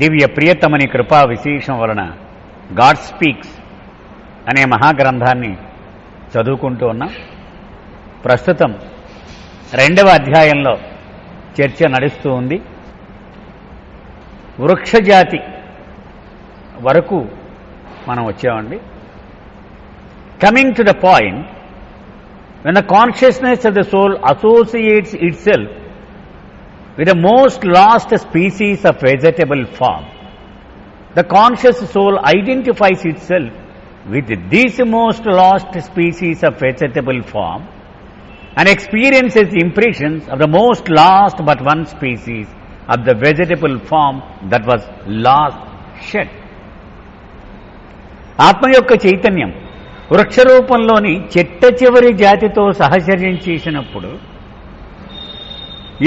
దివ్య ప్రియతమని కృపా విశేషం వలన గాడ్ స్పీక్స్ అనే మహాగ్రంథాన్ని చదువుకుంటూ ఉన్నాం. ప్రస్తుతం 2వ అధ్యాయంలో చర్చ నడుస్తూ ఉంది. వృక్షజాతి వరకు మనం వచ్చామండి. Coming to the point, when the consciousness of the soul associates itself with the most lost species of vegetable form, the conscious soul identifies itself with this most lost species of vegetable form and experiences impressions of the most lost but one species of the vegetable form that was last shed. ఆత్మ యొక్క చైతన్యం వృక్షరూపంలోని చిట్ట చివరి జాతితో సహచర్యం చేసినప్పుడు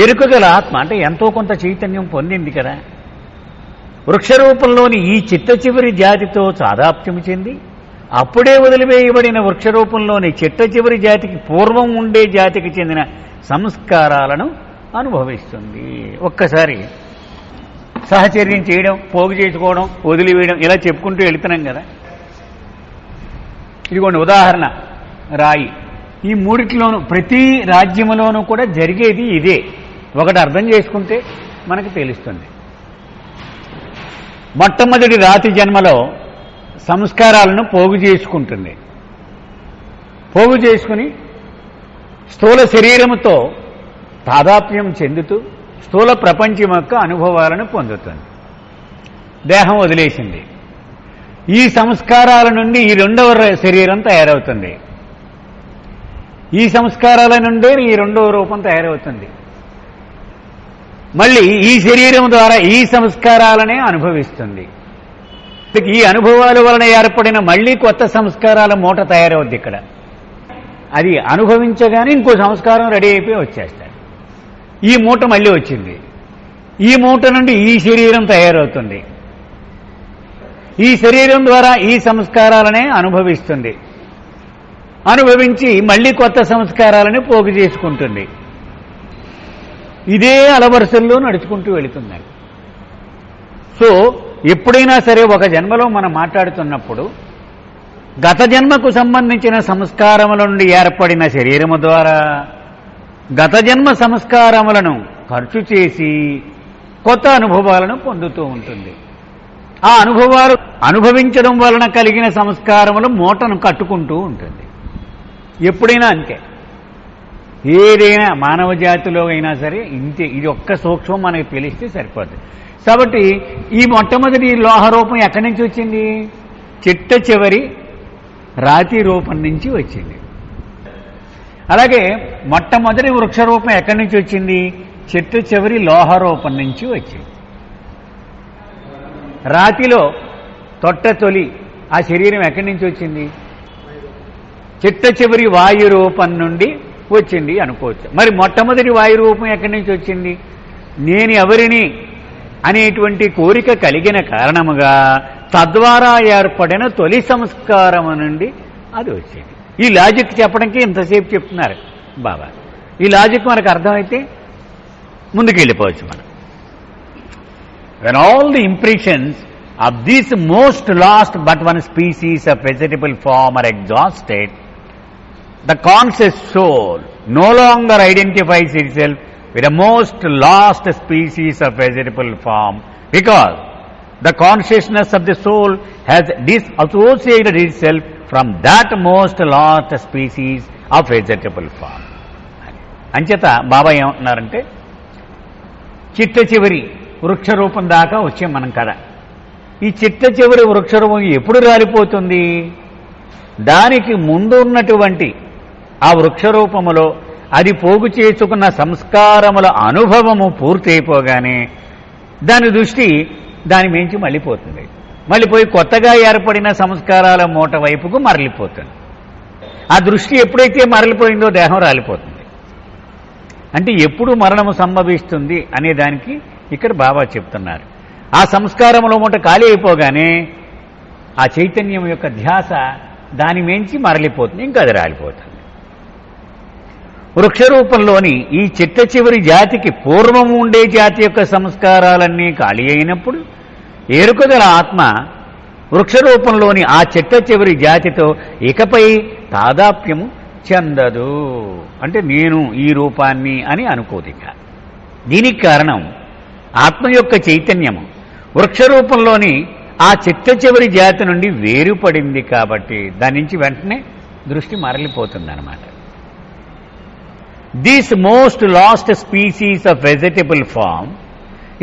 ఎరుకగల ఆత్మ అంటే ఎంతో కొంత చైతన్యం పొందింది కదా, వృక్షరూపంలోని ఈ చిట్ట చివరి జాతితో సాదాప్త్యం చెంది అప్పుడే వదిలివేయబడిన వృక్షరూపంలోని చిట్ట చివరి జాతికి పూర్వం ఉండే జాతికి చెందిన సంస్కారాలను అనుభవిస్తుంది. ఒక్కసారి సహచర్యం చేయడం, పోగు చేసుకోవడం, వదిలివేయడం ఇలా చెప్పుకుంటూ వెళుతున్నాం కదా. ఇదిగోండి ఉదాహరణ, రాయి. ఈ మూడిట్లోనూ ప్రతి రాజ్యములోనూ కూడా జరిగేది ఇదే. ఒకటి అర్థం చేసుకుంటే మనకు తెలుస్తుంది. మొట్టమొదటి రాతి జన్మలో సంస్కారాలను పోగు చేసుకుంటుంది. పోగు చేసుకుని స్థూల శరీరముతో తాదాత్మ్యం చెందుతూ స్థూల ప్రపంచం యొక్క అనుభవాలను పొందుతుంది. దేహం వదిలేసింది. ఈ సంస్కారాల నుండి ఈ 2వ శరీరం తయారవుతుంది. ఈ సంస్కారాల నుండే ఈ 2వ రూపం తయారవుతుంది. మళ్ళీ ఈ శరీరం ద్వారా ఈ సంస్కారాలనే అనుభవిస్తుంది. ఈ అనుభవాల వలన ఏర్పడిన మళ్ళీ కొత్త సంస్కారాల మూట తయారవుద్ది. ఇక్కడ అది అనుభవించగానే ఇంకో సంస్కారం రెడీ అయిపోయి వచ్చేస్తాడు. ఈ మూట మళ్ళీ వచ్చింది. ఈ మూట నుండి ఈ శరీరం తయారవుతుంది. ఈ శరీరం ద్వారా ఈ సంస్కారాలనే అనుభవిస్తుంది. అనుభవించి మళ్ళీ కొత్త సంస్కారాలని పోగు చేసుకుంటుంది. ఇదే అలవరుసల్లో నడుచుకుంటూ వెళుతుంది. సో ఎప్పుడైనా సరే ఒక జన్మలో మనం మాట్లాడుతున్నప్పుడు గత జన్మకు సంబంధించిన సంస్కారముల నుండి ఏర్పడిన శరీరము ద్వారా గత జన్మ సంస్కారములను ఖర్చు చేసి కొత్త అనుభవాలను పొందుతూ ఉంటుంది. ఆ అనుభవాలు అనుభవించడం వలన కలిగిన సంస్కారములు మూటను కట్టుకుంటూ ఉంటుంది. ఎప్పుడైనా అంతే. ఏదైనా మానవ జాతిలో అయినా సరే ఇంతే. ఇది ఒక్క సూక్ష్మం మనకు తెలిస్తే సరిపోతుంది. కాబట్టి ఈ మొట్టమొదటి లోహరూపం ఎక్కడి నుంచి వచ్చింది? చిట్ట చివరి రాతి రూపం నుంచి వచ్చింది. అలాగే మొట్టమొదటి వృక్షరూపం ఎక్కడి నుంచి వచ్చింది? చిట్ట చివరి లోహరూపం నుంచి వచ్చింది. రాతిలో తొలి ఆ శరీరం ఎక్కడి నుంచి వచ్చింది? చిట్ట చివరి వాయు రూపం నుండి వచ్చింది అనుకోవచ్చు. మరి మొట్టమొదటి వాయు రూపం ఎక్కడి నుంచి వచ్చింది? నేను ఎవరిని అనేటువంటి కోరిక కలిగిన కారణముగా తద్వారా ఏర్పడిన తొలి సంస్కారము నుండి అది వచ్చింది. ఈ లాజిక్ చెప్పడానికి ఇంతసేపు చెప్తున్నారు బాబా. ఈ లాజిక్ మనకు అర్థమైతే ముందుకు వెళ్ళిపోవచ్చు మనం. When all the impressions of this most lost but one species of vegetable form are exhausted, the conscious soul no longer identifies itself with the most lost species of vegetable form, because the consciousness of the soul has disassociated itself from that most lost species of vegetable form. అంచేత బాబా ఏమంటున్నారంటే, చిట్ట చివరి వృక్షరూపం దాకా వచ్చాం మనం కదా. ఈ చిట్ట చివరి వృక్షరూపం ఎప్పుడు రాలిపోతుంది? దానికి ముందు ఉన్నటువంటి ఆ వృక్షరూపములో అది పోగు చేసుకున్న సంస్కారముల అనుభవము పూర్తయిపోగానే దాని దృష్టి దాని మించి మళ్ళీపోతుంది. మళ్ళీపోయి కొత్తగా ఏర్పడిన సంస్కారాల మూట వైపుకు మరలిపోతుంది. ఆ దృష్టి ఎప్పుడైతే మరలిపోయిందో దేహం రాలిపోతుంది. అంటే ఎప్పుడు మరణము సంభవిస్తుంది అనే దానికి ఇక్కడ బాబా చెప్తున్నారు. ఆ సంస్కారముల మూట ఖాళీ అయిపోగానే ఆ చైతన్యం యొక్క ధ్యాస దాని మించి మరలిపోతుంది, ఇంకా అది రాలిపోతుంది. వృక్షరూపంలోని ఈ చిట్ట చివరి జాతికి పూర్వము ఉండే జాతి యొక్క సంస్కారాలన్నీ ఖాళీ అయినప్పుడు ఎరుకగల ఆత్మ వృక్షరూపంలోని ఆ చిట్ట చివరి జాతితో ఇకపై తాదాప్యము చెందదు. అంటే నేను ఈ రూపాన్ని అని అనుకోదిక. దీనికి కారణం ఆత్మ యొక్క చైతన్యము వృక్షరూపంలోని ఆ చిట్ట చివరి జాతి నుండి వేరుపడింది కాబట్టి దాని నుంచి వెంటనే దృష్టి మరలిపోతుందన్నమాట. This most lost species of vegetable form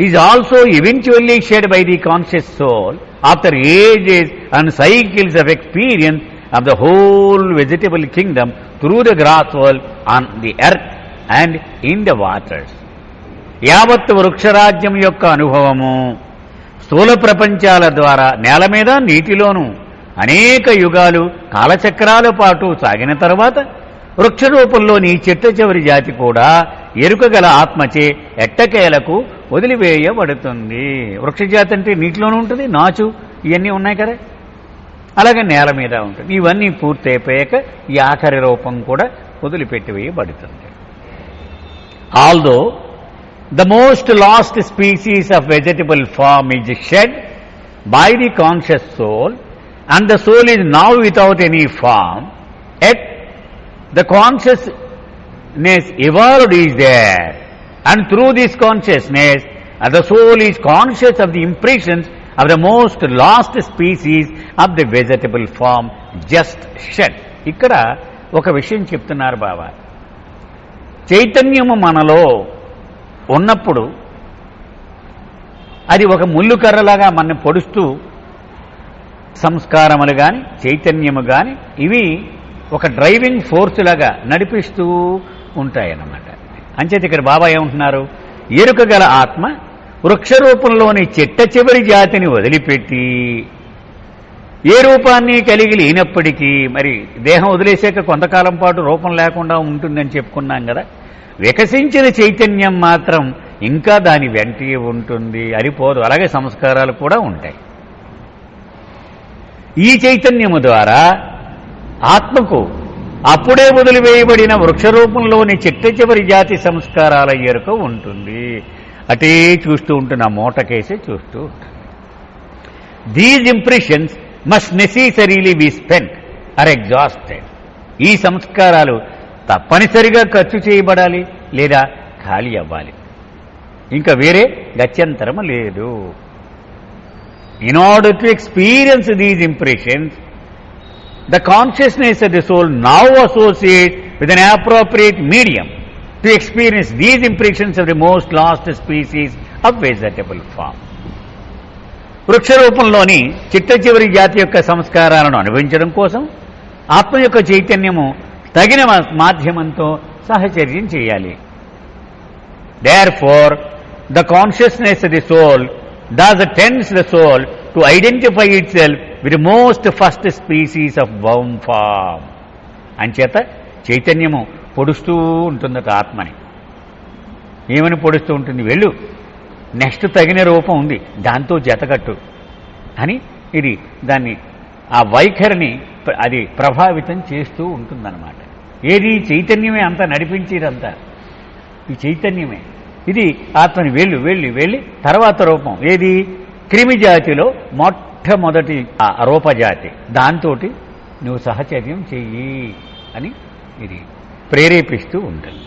is also eventually shed by the conscious soul after ages and cycles of experience of the whole vegetable kingdom through the grass world on the earth and in the waters. యావత్ వృక్షరాజ్యం యొక్క అనుభవము స్థూల ప్రపంచాల ద్వారా నేల మీద నీటిలోనూ అనేక యుగాలు కాలచక్రాల పాటు సాగిన తర్వాత వృక్షరూపంలోని చిట్ట చివరి జాతి కూడా ఎరుకగల ఆత్మచే ఎట్టకేలకు వదిలివేయబడుతుంది. వృక్షజాతి అంటే నీటిలోనూ ఉంటుంది, నాచు ఇవన్నీ ఉన్నాయి కదా, అలాగే నేల మీద ఉంటుంది. ఇవన్నీ పూర్తయిపోయాక ఈ ఆఖరి రూపం కూడా వదిలిపెట్టివేయబడుతుంది. Although the most lost species of vegetable form is shed by the conscious soul and the soul is now without any form, yet the consciousness evolved is there, and through this consciousness the soul is conscious of the impressions of the most lost species of the vegetable form just shed. ఇక్కడ ఒక విషయం చెప్తున్నారు బాబా. చైతన్యము మనలో ఉన్నప్పుడు అది ఒక ముళ్ళు కర్రలాగా మన పొడుస్తూ సంస్కారములు కానీ చైతన్యము కానీ ఇవి ఒక డ్రైవింగ్ ఫోర్స్ లాగా నడిపిస్తూ ఉంటాయన్నమాట. అంచేత ఇక్కడ బాబా ఏమంటున్నారు, ఎరుకగల ఆత్మ వృక్షరూపంలోని చిట్ట చివరి జాతిని వదిలిపెట్టి ఏ రూపాన్ని కలిగి లేనప్పటికీ, మరి దేహం వదిలేసాక కొంతకాలం పాటు రూపం లేకుండా ఉంటుందని చెప్పుకున్నాం కదా, వికసించిన చైతన్యం మాత్రం ఇంకా దాని వెంటే ఉంటుంది, అరిపోదు. అలాగే సంస్కారాలు కూడా ఉంటాయి. ఈ చైతన్యము ద్వారా ఆత్మకు అప్పుడే వదిలివేయబడిన వృక్షరూపంలోని చిట్ట చివరి జాతి సంస్కారాల ఎరుక ఉంటుంది. అటే చూస్తూ ఉంటుంది, ఆ మూటకేసే చూస్తూ ఉంటుంది. These impressions must necessarily be spent or exhausted. ఈ సంస్కారాలు తప్పనిసరిగా ఖర్చు చేయబడాలి లేదా ఖాళీ అవ్వాలి, ఇంకా వేరే గత్యంతరము లేదు. In order to experience these impressions the consciousness of the soul now associates with an appropriate medium to experience these impressions of the most lost species of vegetable form. వృక్షరూపంలోని చిట్ట చివరి జాతి యొక్క సంస్కారాలను అనుభవించడం కోసం ఆత్మ యొక్క చైతన్యము తగిన మాధ్యమంతో సహచర్యం చేయాలి. Therefore, the consciousness of the soul thus tends the soul to identify itself with the most first species of worm form. అంచేత చైతన్యము పొడుస్తూ ఉంటుందట ఆత్మని. ఏమని పొడుస్తూ ఉంటుంది, వెళ్ళు నెక్స్ట్ తగిన రూపం ఉంది దాంతో జతకట్టు అని ఇది దాన్ని ఆ వైఖరిని అది ప్రభావితం చేస్తూ ఉంటుందన్నమాట. ఏది చైతన్యమే అంతా నడిపించేదంతా ఈ చైతన్యమే. ఇది ఆత్మని వెళ్ళి వెళ్ళి వెళ్ళి తర్వాత రూపం ఏది క్రిమి జాతిలో మొట్టమొదటి రూపజాతి, దాంతో నువ్వు సహచర్యం చెయ్యి అని ఇది ప్రేరేపిస్తూ ఉంటుంది.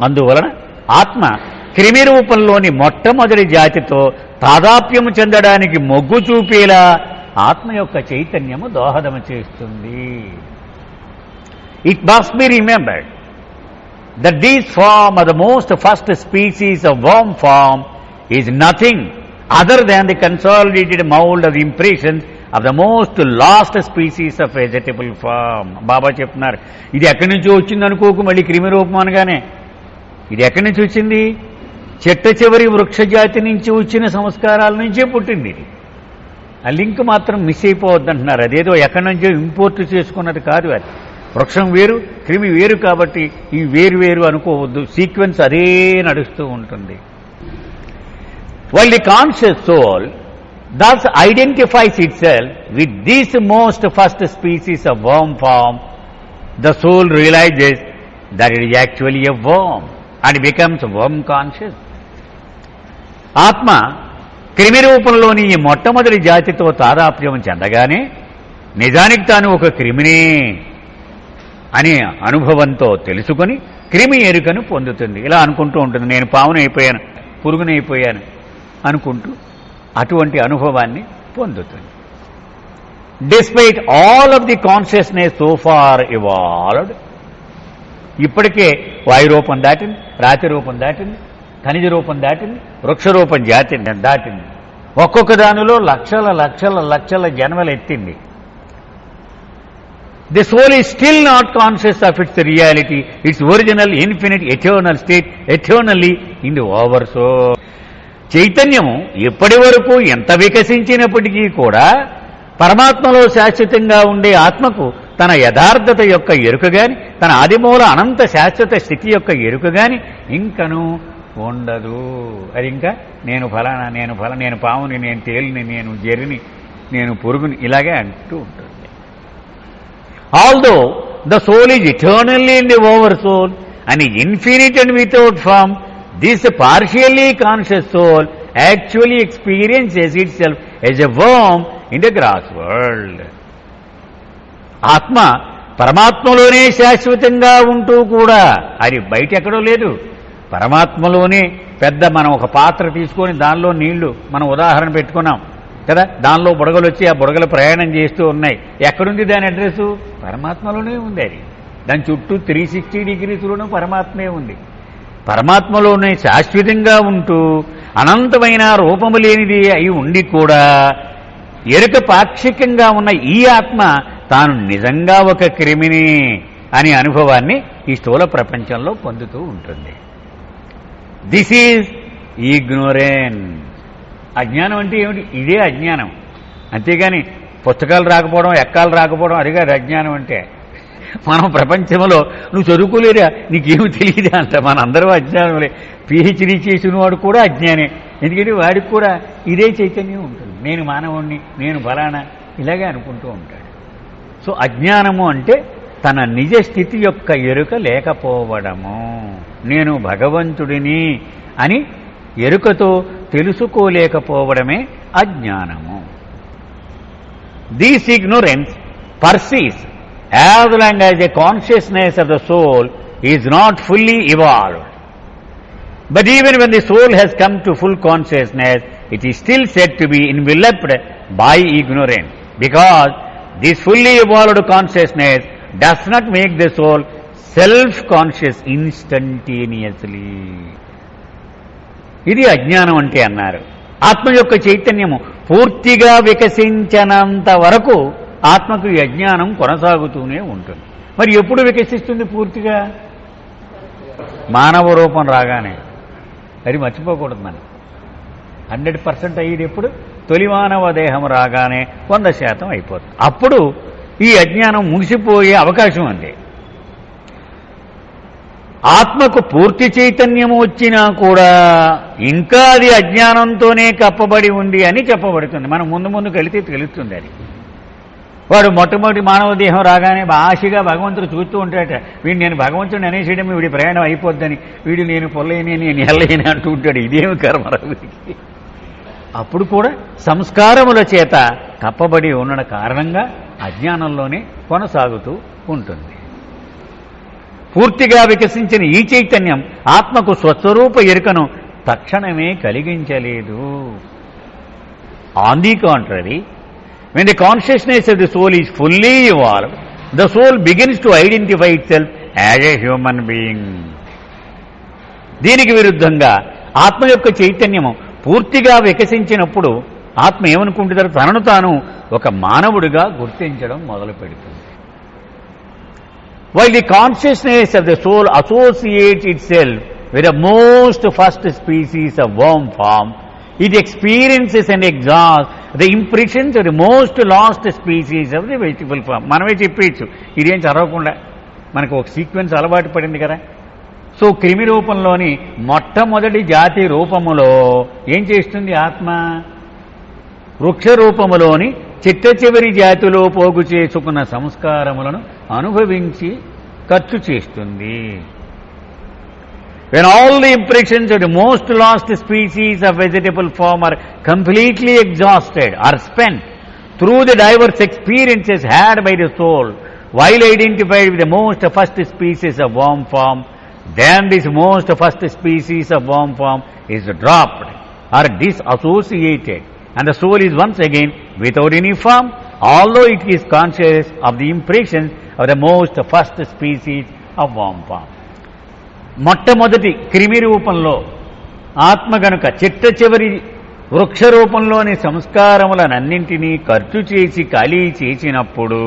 అందువలన ఆత్మ క్రిమి రూపంలోని మొట్టమొదటి జాతితో తాదాప్యము చెందడానికి మొగ్గు చూపేలా ఆత్మ యొక్క చైతన్యము దోహదము చేస్తుంది. It must be remembered that this form of the most first species of worm form is nothing other than the consolidated mold of the impressions of the most last species of vegetable form. బాబా చెప్తున్నారు, ఇది ఎక్కడి నుంచి వచ్చింది అనుకోకు, మళ్ళీ క్రిమి రూపం అనగానే ఇది ఎక్కడి నుంచి వచ్చింది, చెట్ట చివరి వృక్షజాతి నుంచి వచ్చిన సంస్కారాల నుంచే పుట్టింది. ఇది ఆ లింక్ మాత్రం మిస్ అయిపోవద్దంటున్నారు. అదేదో ఎక్కడి నుంచో ఇంపోర్ట్ చేసుకున్నది కాదు. అది వృక్షం వేరు క్రిమి వేరు కాబట్టి ఈ వేరు వేరు అనుకోవద్దు, సీక్వెన్స్ అదే నడుస్తూ ఉంటుంది. While the conscious soul thus identifies itself with this most first species of worm form, the soul realizes that it is actually a worm and becomes worm conscious. ఆత్మ క్రిమి రూపంలోని ఈ మొట్టమొదటి జాతితో తాదాప్యం చెందగానే నిజానికి తాను ఒక క్రిమినే అనే అనుభవంతో తెలుసుకొని క్రిమి ఎరుకను పొందుతుంది. ఇలా అనుకుంటూ ఉంటుంది, నేను పావునైపోయాను, పురుగునైపోయాను అనుకుంటూ అటువంటి అనుభవాన్ని పొందుతుంది. Despite all of the consciousness so far evolved, ఇప్పటికే వాయు రూపం దాటింది, రాతి రూపం దాటింది, ఖనిజ రూపం దాటింది, వృక్ష రూపం దాటింది. ఒక్కొక్క దానిలో లక్షల లక్షల లక్షల జన్మలు ఎత్తింది. The soul is still not conscious of its reality, its original, infinite, eternal state, eternally in the oversoul. చైతన్యము ఎప్పటి వరకు ఎంత వికసించినప్పటికీ కూడా పరమాత్మలో శాశ్వతంగా ఉండే ఆత్మకు తన యథార్థత యొక్క ఎరుక గాని, తన ఆదిమూల అనంత శాశ్వత స్థితి యొక్క ఎరుక గాని ఇంకను ఉండదు. అది ఇంకా నేను ఫలానా, నేను పాముని, నేను తేలిని, నేను జెర్రిని, నేను పురుగుని, ఇలాగే అంటూ ఉంటుంది. Although the soul is eternally in the oversoul and infinite and without form, this partially conscious soul actually experiences itself as a worm in the grass world. ఆత్మ పరమాత్మలోనే శాశ్వతంగా ఉంటూ కూడా అది బయట ఎక్కడో లేదు, పరమాత్మలోనే. మనం ఒక పాత్ర తీసుకొని దానిలో నీళ్లు మనం ఉదాహరణ పెట్టుకున్నాం కదా, దానిలో బుడగలు వచ్చి ఆ బుడగలు ప్రయాణం చేస్తూ ఉన్నాయి. ఎక్కడుంది దాని అడ్రస్? పరమాత్మలోనే ఉంది. అది దాని చుట్టూ 360 డిగ్రీస్లోనూ పరమాత్మే ఉంది. పరమాత్మలోనే శాశ్వతంగా ఉంటూ అనంతమైన రూపము లేనిది అయి ఉండి కూడా ఎరుక పాక్షికంగా ఉన్న ఈ ఆత్మ తాను నిజంగా ఒక క్రిమిని అనే అనుభవాన్ని ఈ స్థూల ప్రపంచంలో పొందుతూ ఉంటుంది. This is ignorance. అజ్ఞానం అంటే ఏమిటి? ఇదే అజ్ఞానం. అంతేగాని పుస్తకాలు రాకపోవడం, ఎక్కాలు రాకపోవడం అది కాదు అజ్ఞానం అంటే. మనం ప్రపంచంలో నువ్వు చదువుకోలేరా, నీకేమి తెలియదు అంట. మనందరూ అజ్ఞానంలే. పిహెచ్డీ చేసిన వాడు కూడా అజ్ఞానే. ఎందుకంటే వాడికి కూడా ఇదే చైతన్యం ఉంటుంది. నేను మానవుణ్ణి, నేను ఫలానా, ఇలాగే అనుకుంటూ ఉంటాడు. సో అజ్ఞానము అంటే తన నిజ స్థితి యొక్క ఎరుక లేకపోవడము. నేను భగవంతుడిని అని ఎరుకతో తెలుసుకోలేకపోవడమే అజ్ఞానము. This ignorance persists as long as the consciousness of the soul is not fully evolved. But even when the soul has come to full consciousness, it is still said to be enveloped by ignorance, because this fully evolved consciousness does not make the soul self-conscious instantaneously. ఇది అజ్ఞానం అంటే అన్నారు. ఆత్మ యొక్క చైతన్యము పూర్తిగా వికసించనంత వరకు ఆత్మకు ఈ అజ్ఞానం కొనసాగుతూనే ఉంటుంది. మరి ఎప్పుడు వికసిస్తుంది పూర్తిగా? మానవ రూపం రాగానే. అది మర్చిపోకూడదు. మనం 100% అయ్యేది ఎప్పుడు? తొలి మానవ దేహం రాగానే 100% అయిపోతుంది. అప్పుడు ఈ అజ్ఞానం ముగిసిపోయే అవకాశం ఉంది. ఆత్మకు పూర్తి చైతన్యము వచ్చినా కూడా ఇంకా అది అజ్ఞానంతోనే కప్పబడి ఉంది అని చెప్పబడుతుంది. మనం ముందుకు వెళితే తెలుస్తుంది. అది వాడు మొట్టమొదటి మానవ దేహం రాగానే ఆశగా భగవంతుడు చూస్తూ ఉంటాడట. వీడు నేను భగవంతుడిని అనేసేయడం వీడి ప్రయాణం అయిపోద్దని, వీడు నేను పొల్లైని, నేను ఎల్లైని అంటూ ఉంటాడు. ఇదేమి కర్మరా వీడికి? అప్పుడు కూడా సంస్కారముల చేత కప్పబడి ఉన్న కారణంగా అజ్ఞానంలోనే కొనసాగుతూ ఉంటుంది. పూర్తిగా వికసించిన ఈ చైతన్యం ఆత్మకు స్వస్వరూప ఎరుకను తక్షణమే కలిగించలేదు. On the contrary, when the consciousness of the soul is fully evolved, the soul begins to identify itself as a human being. దీనికి విరుద్ధంగా ఆత్మ యొక్క చైతన్యము పూర్తిగా వికసించినప్పుడు ఆత్మ ఏమనుకుంటుందో తనను తాను ఒక మానవుడిగా గుర్తించడం మొదలు పెడుతుంది. While the consciousness of the soul associates itself with the most first species of worm form, it experiences and exhausts the impressions of the most lost species of the vegetable form. మనమే చెప్పేయచ్చు, ఇదేం చదవకుండా మనకు ఒక sequence అలవాటు పడింది కదా. So క్రిమి రూపంలోని మొట్టమొదటి జాతి రూపములో ఏం చేస్తుంది ఆత్మ? వృక్ష రూపములోని చిట్ట చివరి జాతిలో పోగు చేసుకున్న సంస్కారములను అనుభవించి ఖర్చు చేస్తుంది. When all the impressions of the most lost species of vegetable form are completely exhausted or spent through the diverse experiences had by the soul while identified with the most first species of worm form, then this most first species of worm form is dropped or disassociated, and the soul is once again without any form, although it is conscious of the impressions of the most first species of worm form. మొట్టమొదటి క్రిమి రూపంలో ఆత్మ గనుక చిట్ట చివరి వృక్ష రూపంలోని సంస్కారములనన్నింటినీ ఖర్చు చేసి ఖాళీ చేసినప్పుడు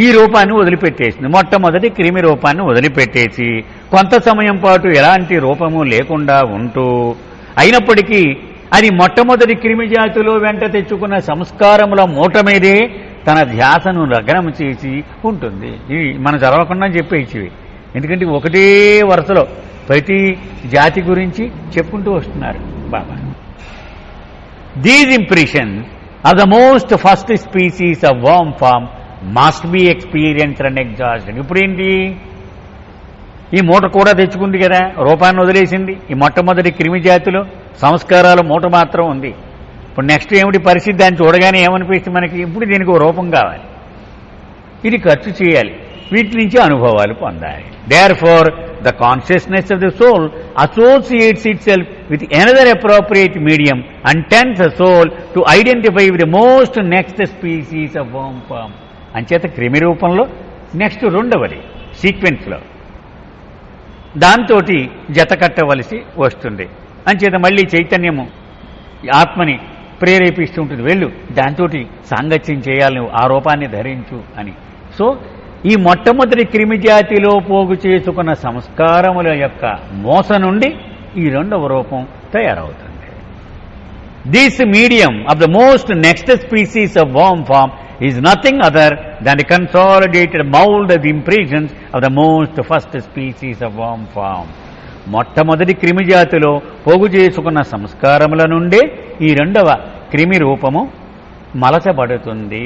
ఈ రూపాన్ని వదిలిపెట్టేసింది. మొట్టమొదటి క్రిమి రూపాన్ని వదిలిపెట్టేసి కొంత సమయం పాటు ఎలాంటి రూపము లేకుండా ఉంటూ, అయినప్పటికీ అది మొట్టమొదటి క్రిమి జాతిలో వెంట తెచ్చుకున్న సంస్కారముల మూట మీదే తన ధ్యాసను లగ్నం చేసి ఉంటుంది. ఇవి మనం చదవకుండా చెప్పేవి, ఎందుకంటే ఒకటే వరుసలో ప్రతి జాతి గురించి చెప్పుకుంటూ వస్తున్నారు Baba. These impressions are the most first species of worm form must be experienced and exhausted. ఇప్పుడేంటి, ఈ మూట కూడా తెచ్చుకుంది కదా, రూపాన్ని వదిలేసింది. ఈ మొట్టమొదటి క్రిమి జాతిలో సంస్కారాల మూట మాత్రం ఉంది. ఇప్పుడు నెక్స్ట్ ఏమిటి పరిస్థితి, దాన్ని చూడగానే ఏమనిపిస్తుంది మనకి, ఇప్పుడు దీనికి ఒక రూపం కావాలి, ఇది ఖర్చు చేయాలి, వీటి నుంచి అనుభవాలు పొందాలి. Therefore, the consciousness of the soul associates itself with another appropriate medium and tends the soul to identify with the most next species of worm form. అంచేత క్రిమి రూపంలో నెక్స్ట్ రెండవది సీక్వెన్స్లో దాంతో జత కట్టవలసి వస్తుంది. అంచేత మళ్ళీ చైతన్యము ఆత్మని ప్రేరేపిస్తూ ఉంటుంది, వెళ్ళు దాంతో సాంగత్యం చేయాలి, నువ్వు ఆ రూపాన్ని ధరించు అని. సో ఈ మొట్టమొదటి క్రిమి జాతిలో పోగు చేసుకున్న సంస్కారముల యొక్క మోస నుండి ఈ రెండవ రూపం తయారవుతుంది. This medium of the most next species of worm form is nothing other than the consolidated mould of the impressions of the most first species of worm form. మొట్టమొదటి క్రిమి జాతిలో పోగు చేసుకున్న సంస్కారముల నుండే ఈ రెండవ క్రిమి రూపము మలచబడుతుంది.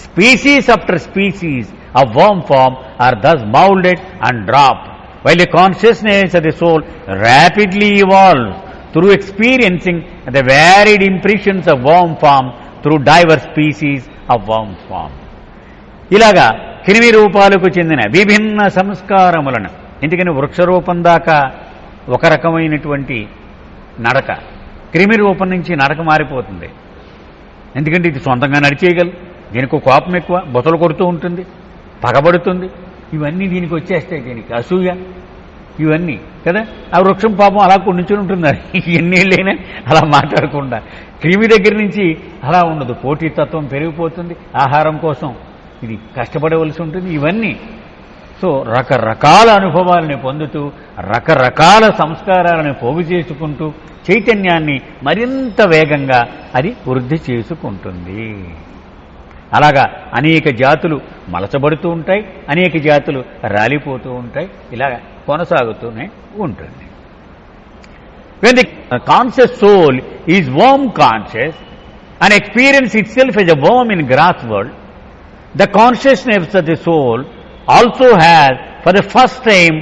Species after species of worm form are thus moulded and dropped, while the consciousness of the soul rapidly evolves through experiencing the varied impressions of worm form through diverse species of worm form. ఇలాగా క్రిమి రూపాలకు చెందిన విభిన్న సంస్కారములను, ఎందుకని వృక్షరూపం దాకా ఒక రకమైనటువంటి నడక, క్రిమి రూపం నుంచి నడక మారిపోతుంది. ఎందుకంటే ఇది సొంతంగా నడిచేయగలదు, దీనికి కోపం ఎక్కువ, బొతలు కొడుతూ ఉంటుంది, పగబడుతుంది, ఇవన్నీ దీనికి వచ్చేస్తాయి, దీనికి అసూయ ఇవన్నీ కదా. ఆ వృక్షం పాపం అలా కొంచెం ఉంటున్నారు, ఎన్నేళ్ళైనా అలా మాట్లాడకుండా. క్రిమి దగ్గర నుంచి అలా ఉండదు, పోటీతత్వం పెరిగిపోతుంది, ఆహారం కోసం ఇది కష్టపడవలసి ఉంటుంది, ఇవన్నీ. సో రకరకాల అనుభవాలని పొందుతూ రకరకాల సంస్కారాలను పోగు చేసుకుంటూ చైతన్యాన్ని మరింత వేగంగా అది వృద్ధి చేసుకుంటుంది. అలాగా అనేక జాతులు మలచబడుతూ ఉంటాయి, అనేక జాతులు రాలిపోతూ ఉంటాయి, ఇలా కొనసాగుతూనే ఉంటుంది. When the conscious soul is worm conscious and experience itself as a worm in grass world, the consciousness of the soul also has for the first time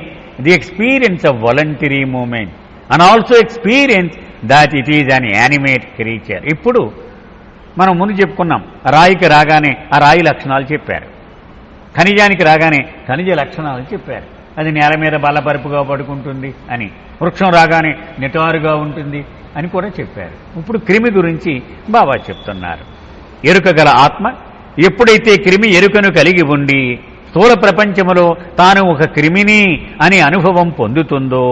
the experience of voluntary movement and also experience that it is an animate creature. ఇప్పుడు మనం ముందు చెప్పుకున్నాం, రాయికి రాగానే ఆ రాయి లక్షణాలు చెప్పారు, ఖనిజానికి రాగానే ఖనిజ లక్షణాలు చెప్పారు, అది నేల మీద బల్లపరుపుగా పడుకుంటుంది అని, వృక్షం రాగానే నిటారుగా ఉంటుంది అని కూడా చెప్పారు. ఇప్పుడు క్రిమి గురించి బాబా చెప్తున్నారు. ఎరుక గల ఆత్మ ఎప్పుడైతే క్రిమి ఎరుకను కలిగి ఉండి స్థూల ప్రపంచములో తాను ఒక క్రిమిని అనే అనుభవం పొందుతుందో,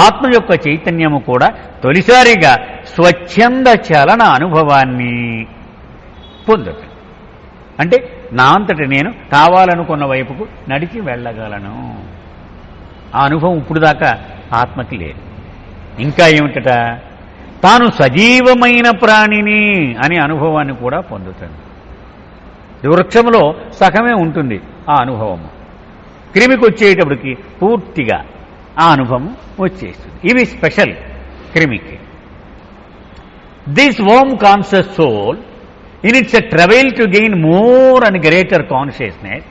ఆత్మ యొక్క చైతన్యము కూడా తొలిసారిగా స్వచ్ఛంద చలన అనుభవాన్ని పొందుతుంది. అంటే నా అంతటి నేను కావాలనుకున్న వైపుకు నడిచి వెళ్ళగలను. ఆ అనుభవం ఇప్పుడు దాకా ఆత్మకి లేదు. ఇంకా ఏమిటట, తాను సజీవమైన ప్రాణిని అనే అనుభవాన్ని కూడా పొందుతుంది. వృక్షంలో సగమే ఉంటుంది ఆ అనుభవము, క్రిమికి వచ్చేటప్పటికి పూర్తిగా ఆ అనుభవం వచ్చేస్తుంది. ఇవి స్పెషల్ క్రిమికి. This worm conscious soul in its travail to gain more and greater consciousness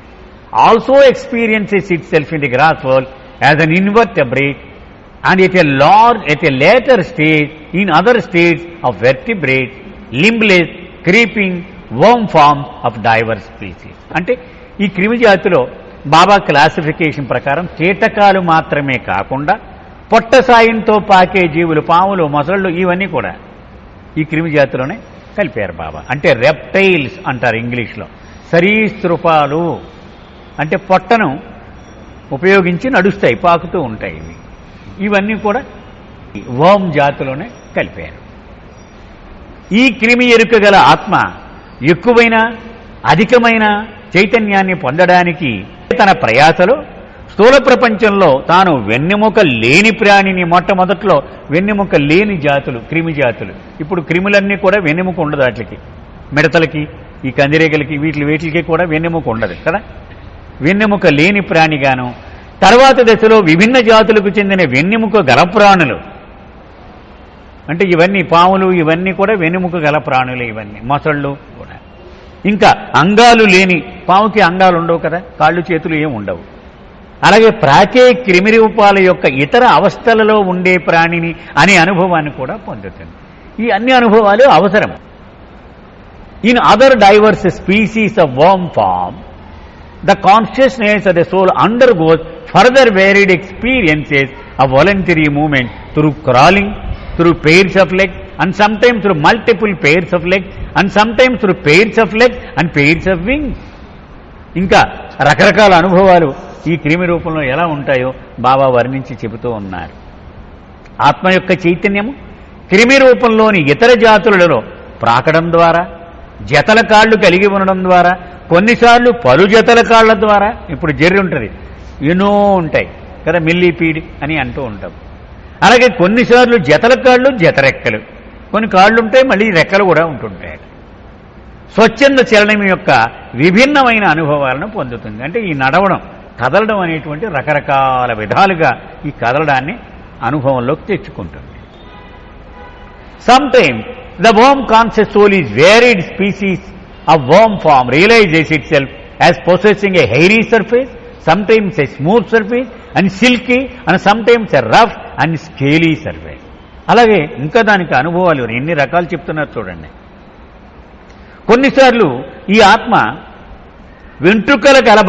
also experiences itself in the grass world as an invertebrate and at a later stage in other states of vertebrate, limbless, creeping, worm forms of diverse species. అంటే ఈ క్రిమి జాతిలో బాబా classification ప్రకారం కీటకాలు మాత్రమే కాకుండా పొట్ట సాయంతో పాకే జీవులు, పాములు, మొసళ్ళు ఇవన్నీ కూడా ఈ క్రిమి జాతిలోనే కలిపారు బాబా. అంటే రెప్టైల్స్ అంటారు ఇంగ్లీష్లో. సరీసృపాలు అంటే పొట్టను ఉపయోగించి నడుస్తాయి, పాకుతూ ఉంటాయి. ఇవన్నీ కూడా వర్మ్ జాతిలోనే కలిపారు. ఈ క్రిమి ఎరుక గల ఆత్మ ఎక్కువైన అధికమైన చైతన్యాన్ని పొందడానికి తన ప్రయాసలో స్థూల ప్రపంచంలో తాను వెన్నెముక లేని ప్రాణిని, మొట్టమొదట్లో వెన్నెముక లేని జాతులు క్రిమి జాతులు. ఇప్పుడు క్రిములన్నీ కూడా వెన్నెముక ఉండదు, వాటికి మిడతలకి, ఈ కందిరీగలకి, వీటికి కూడా వెన్నెముక ఉండదు కదా. వెన్నెముక లేని ప్రాణిగాను, తర్వాత దశలో విభిన్న జాతులకు చెందిన వెన్నెముక గల ప్రాణులు అంటే ఇవన్నీ పాములు, ఇవన్నీ కూడా వెన్నెముక గల ప్రాణులు, ఇవన్నీ మొసళ్ళు కూడా. ఇంకా అంగాలు లేని పాముకి అంగాలు ఉండవు కదా, కాళ్ళు చేతులు ఏమి ఉండవు. అలాగే ప్రాకే క్రిమి రూపాల యొక్క ఇతర అవస్థలలో ఉండే ప్రాణిని అనే అనుభవాన్ని కూడా పొందుతుంది. ఈ అన్ని అనుభవాలు అవసరం. In other diverse species of worm form the consciousness of the soul undergoes further varied experiences of voluntary movement through crawling, through pairs of legs, and sometimes through multiple pairs of legs, and sometimes through pairs of legs and pairs of wings. ఇంకా రకరకాల అనుభవాలు ఈ క్రిమి రూపంలో ఎలా ఉంటాయో బాబా వర్ణించి చెబుతూ ఉన్నారు. ఆత్మ యొక్క చైతన్యము క్రిమి రూపంలోని ఇతర జాతులలో ప్రాకడం ద్వారా, జతల కాళ్ళు కలిగి ఉండడం ద్వారా, కొన్నిసార్లు పలు జతల కాళ్ల ద్వారా, ఇప్పుడు జెర్రి ఉంటుంది, ఎన్నో ఉంటాయి కదా, మిల్లీపీడి అని అంటూ ఉంటాం. అలాగే కొన్నిసార్లు జతల కాళ్ళు, జత రెక్కలు, కొన్ని కాళ్ళు ఉంటాయి, మళ్ళీ రెక్కలు కూడా ఉంటుంటాయి. స్వచ్ఛంద చలనం యొక్క విభిన్నమైన అనుభవాలను పొందుతుంది. అంటే ఈ నడవడం, కదలడం అనేటువంటి రకరకాల విధాలుగా ఈ కదలడాన్ని అనుభవంలోకి తెచ్చుకుంటుంది. Sometimes the worm conscious soul is varied species of worm form realizes itself as possessing a hairy surface, sometimes a smooth surface and silky, and sometimes a rough and scaly surface. అలాగే ఇంకా దానికి అనుభవాలు ఎన్ని రకాలు చెప్తున్నారు చూడండి. కొన్నిసార్లు ఈ ఆత్మ వెంట్రుకల గల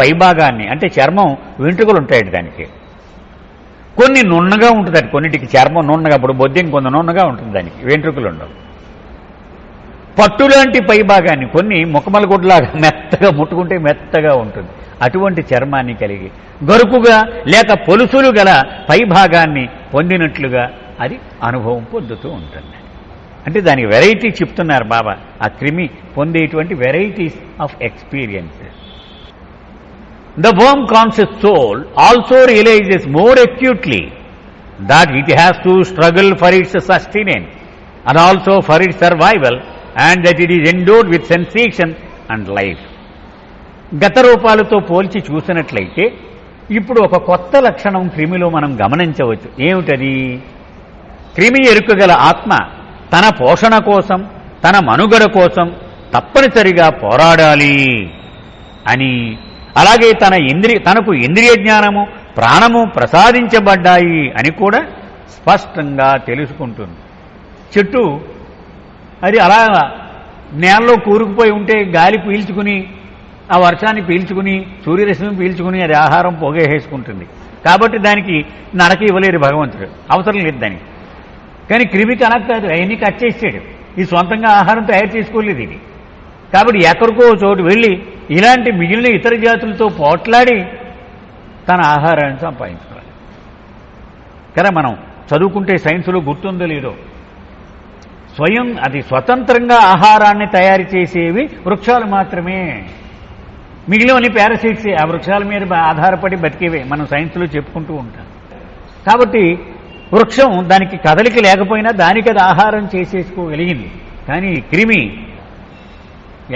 పైభాగాన్ని, అంటే చర్మం వెంట్రుకలు ఉంటాయి దానికి, కొన్ని నున్నగా ఉంటుంది, కొన్నిటికి చర్మం నున్నగా, ఇప్పుడు బొద్దింక కొంత నున్నగా ఉంటుంది, దానికి వెంట్రుకలు ఉండవు. పట్టులాంటి పైభాగాన్ని, కొన్ని ముఖమల గుడ్లాగా మెత్తగా ముట్టుకుంటే మెత్తగా ఉంటుంది, అటువంటి చర్మాన్ని కలిగి గరుకుగా లేక పొలుసులు గల పైభాగాన్ని పొందినట్లుగా అది అనుభవం పొందుతూ ఉంటుంది. అంటే దానికి వెరైటీ చెప్తున్నారు బాబా, ఆ క్రిమి పొందేటువంటి varieties of experiences. The worm conscious soul also realizes more acutely that it has to struggle for its sustenance and also for its survival, and that it is endowed with sensation and life. గత రూపాలతో పోల్చి చూసినట్లయితే ఇప్పుడు ఒక కొత్త లక్షణం క్రిమిలో మనం గమనించవచ్చు. ఏమిటది? క్రిమి ఎరుకగల ఆత్మ తన పోషణ కోసం, తన మనుగడ కోసం తప్పనిసరిగా పోరాడాలి అని, అలాగే తనకు ఇంద్రియ జ్ఞానము, ప్రాణము ప్రసాదించబడ్డాయి అని కూడా స్పష్టంగా తెలుసుకుంటుంది. చెట్టు అది అలా నేలలో కూరుకుపోయి ఉంటే గాలి పీల్చుకుని, ఆ వర్షాన్ని పీల్చుకుని, సూర్యరశ్మి పీల్చుకుని అది ఆహారం పొగేసుకుంటుంది. కాబట్టి దానికి నడక ఇవ్వలేరు భగవంతుడు, అవసరం లేదు దానికి. కానీ క్రిమికి అలా కాదు, అవన్నీ కట్ చేసాడు. ఇది సొంతంగా ఆహారం తయారు చేసుకోలేదు ఇది. కాబట్టి ఎక్కడికో చోటు వెళ్ళి ఇలాంటి మిగిలిన ఇతర జాతులతో పోట్లాడి తన ఆహారాన్ని సంపాదించుకోవాలి కదా. మనం చదువుకుంటే సైన్సులో గుర్తుందో లేదో, స్వయం అది స్వతంత్రంగా ఆహారాన్ని తయారు చేసేవి వృక్షాలు మాత్రమే, మిగిలినవన్నీ పారాసైట్స్, ఆ వృక్షాల మీద ఆధారపడి బతికేవే, మనం సైన్స్లో చెప్పుకుంటూ ఉంటాం. కాబట్టి వృక్షం దానికి కదలిక లేకపోయినా దానికి అది ఆహారం చేసేసుకోగలిగింది. కానీ క్రిమి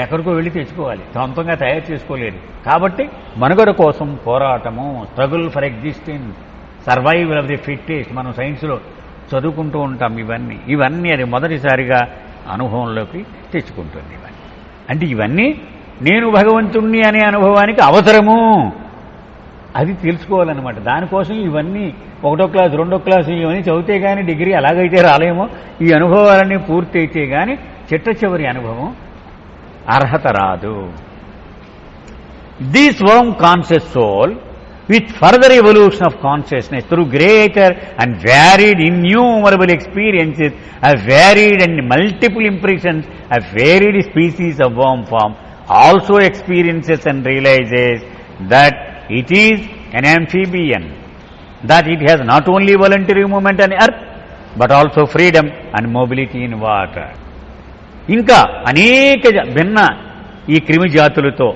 ఎక్కడికో వెళ్ళి తెచ్చుకోవాలి, సొంతంగా తయారు చేసుకోలేదు. కాబట్టి మనుగడ కోసం పోరాటము, struggle for existence, survival of the fittest, మనం సైన్స్లో చదువుకుంటూ ఉంటాం. ఇవన్నీ అది మొదటిసారిగా అనుభవంలోకి తెచ్చుకుంటుంది. అంటే ఇవన్నీ నేను భగవంతుణ్ణి అనే అనుభవానికి అవసరము, అది తెలుసుకోవాలన్నమాట. దానికోసం ఇవన్నీ 1వ క్లాసు 2వ క్లాసు ఇవన్నీ చదివితే కానీ డిగ్రీ అలాగైతే రాలేమో. ఈ అనుభవాలన్నీ పూర్తయితే కానీ చిట్ట చివరి అనుభవం అర్హత రాదు. This worm conscious soul with further evolution of consciousness through greater and varied innumerable experiences, a varied and multiple impressions, a varied species of worm form, also experiences and realizes that it is an amphibian, that it has not only voluntary movement on earth but also freedom and mobility in water. ఇంకా అనేక భిన్న ఈ క్రిమి జాతులతో